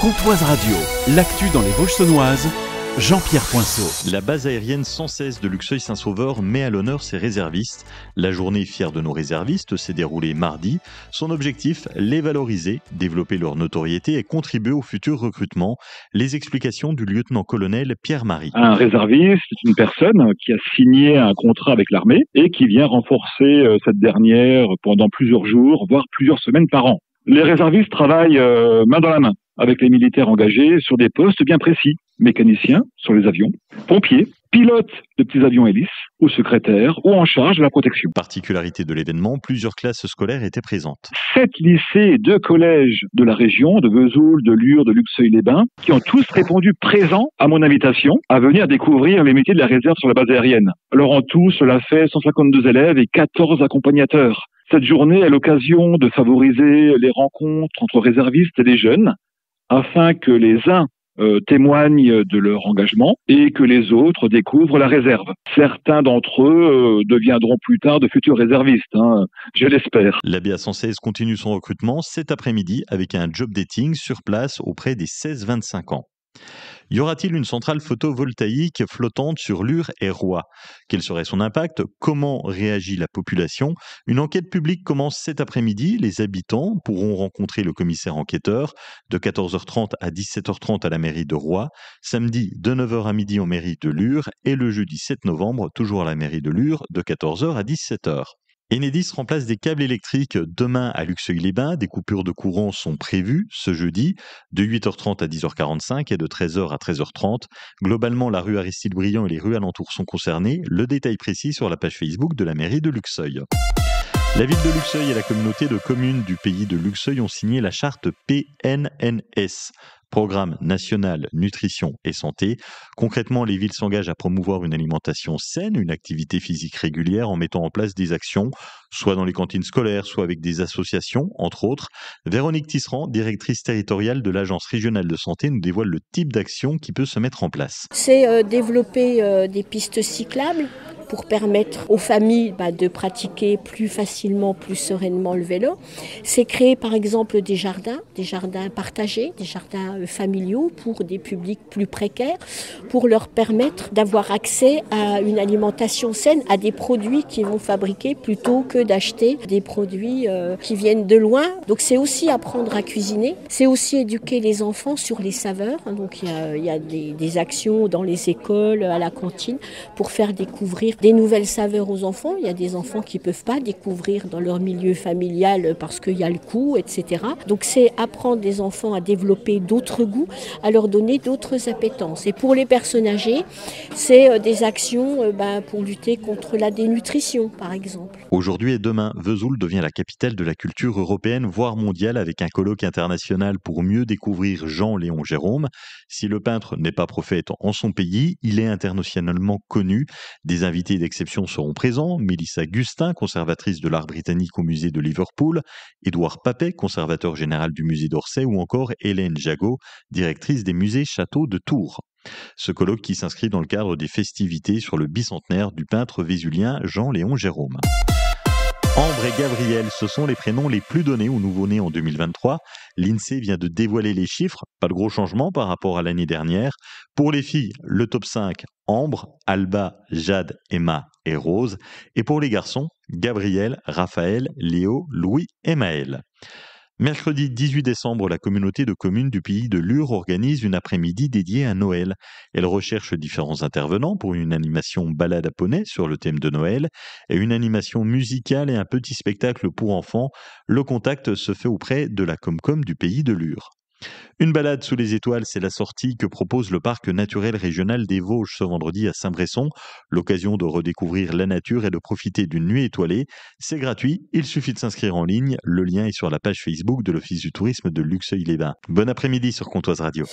Comtoise Radio, l'actu dans les Vosges-Saunoises, Jean-Pierre Poinceau. La base aérienne 116 de Luxeuil-Saint-Sauveur met à l'honneur ses réservistes. La journée fière de nos réservistes s'est déroulée mardi. Son objectif, les valoriser, développer leur notoriété et contribuer au futur recrutement. Les explications du lieutenant-colonel Pierre-Marie. Un réserviste, c'est une personne qui a signé un contrat avec l'armée et qui vient renforcer cette dernière pendant plusieurs jours, voire plusieurs semaines par an. Les réservistes travaillent main dans la main avec les militaires engagés sur des postes bien précis. Mécaniciens sur les avions, pompiers, pilotes de petits avions hélices ou secrétaires ou en charge de la protection. Particularité de l'événement, plusieurs classes scolaires étaient présentes. 7 lycées et 2 collèges de la région, de Vesoul, de Lure, de Luxeuil-les-Bains, qui ont tous répondu présents à mon invitation à venir découvrir les métiers de la réserve sur la base aérienne. Alors en tout, cela fait 152 élèves et 14 accompagnateurs. Cette journée est l'occasion de favoriser les rencontres entre réservistes et les jeunes, afin que les uns témoignent de leur engagement et que les autres découvrent la réserve. Certains d'entre eux deviendront plus tard de futurs réservistes, je l'espère. La BA 116 continue son recrutement cet après-midi avec un job dating sur place auprès des 16-25 ans. Y aura-t-il une centrale photovoltaïque flottante sur Lure et Roy ? Quel serait son impact ? Comment réagit la population ? Une enquête publique commence cet après-midi. Les habitants pourront rencontrer le commissaire enquêteur de 14h30 à 17h30 à la mairie de Roy, samedi de 9h à midi en mairie de Lure et le jeudi 7 novembre toujours à la mairie de Lure de 14h à 17h. Enedis remplace des câbles électriques demain à Luxeuil-les-Bains. Des coupures de courant sont prévues ce jeudi de 8h30 à 10h45 et de 13h à 13h30. Globalement, la rue Aristide-Briand et les rues alentours sont concernées. Le détail précis sur la page Facebook de la mairie de Luxeuil. La ville de Luxeuil et la communauté de communes du pays de Luxeuil ont signé la charte PNNS, Programme National Nutrition et Santé. Concrètement, les villes s'engagent à promouvoir une alimentation saine, une activité physique régulière en mettant en place des actions, soit dans les cantines scolaires, soit avec des associations, entre autres. Véronique Tisserand, directrice territoriale de l'Agence régionale de santé, nous dévoile le type d'action qui peut se mettre en place. C'est développer des pistes cyclables pour permettre aux familles de pratiquer plus facilement, plus sereinement le vélo. C'est créer par exemple des jardins partagés, des jardins familiaux pour des publics plus précaires, pour leur permettre d'avoir accès à une alimentation saine, à des produits qu'ils vont fabriquer plutôt que d'acheter des produits qui viennent de loin. Donc c'est aussi apprendre à cuisiner, c'est aussi éduquer les enfants sur les saveurs. Donc il y a des actions dans les écoles, à la cantine, pour faire découvrir des nouvelles saveurs aux enfants. Il y a des enfants qui ne peuvent pas découvrir dans leur milieu familial parce qu'il y a le coût, etc. Donc c'est apprendre les enfants à développer d'autres goûts, à leur donner d'autres appétences. Et pour les personnes âgées, c'est des actions pour lutter contre la dénutrition, par exemple. Aujourd'hui et demain, Vesoul devient la capitale de la culture européenne, voire mondiale, avec un colloque international pour mieux découvrir Jean-Léon Gérôme. Si le peintre n'est pas prophète en son pays, il est internationalement connu. Des invités d'exception seront présents. Mélissa Gustin, conservatrice de l'art britannique au musée de Liverpool, Édouard Papet, conservateur général du musée d'Orsay, ou encore Hélène Jagot, directrice des musées Château de Tours. Ce colloque qui s'inscrit dans le cadre des festivités sur le bicentenaire du peintre vésulien Jean-Léon Gérôme. Ambre et Gabriel, ce sont les prénoms les plus donnés aux nouveau-nés en 2023. L'INSEE vient de dévoiler les chiffres, pas de gros changement par rapport à l'année dernière. Pour les filles, le top 5, Ambre, Alba, Jade, Emma et Rose. Et pour les garçons, Gabriel, Raphaël, Léo, Louis et Maël. Mercredi 18 décembre, la communauté de communes du pays de Lure organise une après-midi dédiée à Noël. Elle recherche différents intervenants pour une animation balade à poney sur le thème de Noël et une animation musicale et un petit spectacle pour enfants. Le contact se fait auprès de la Comcom du pays de Lure. Une balade sous les étoiles, c'est la sortie que propose le parc naturel régional des Vosges ce vendredi à Saint-Bresson. L'occasion de redécouvrir la nature et de profiter d'une nuit étoilée. C'est gratuit, il suffit de s'inscrire en ligne. Le lien est sur la page Facebook de l'Office du tourisme de Luxeuil-les-Bains. Bon après-midi sur Comtoise Radio.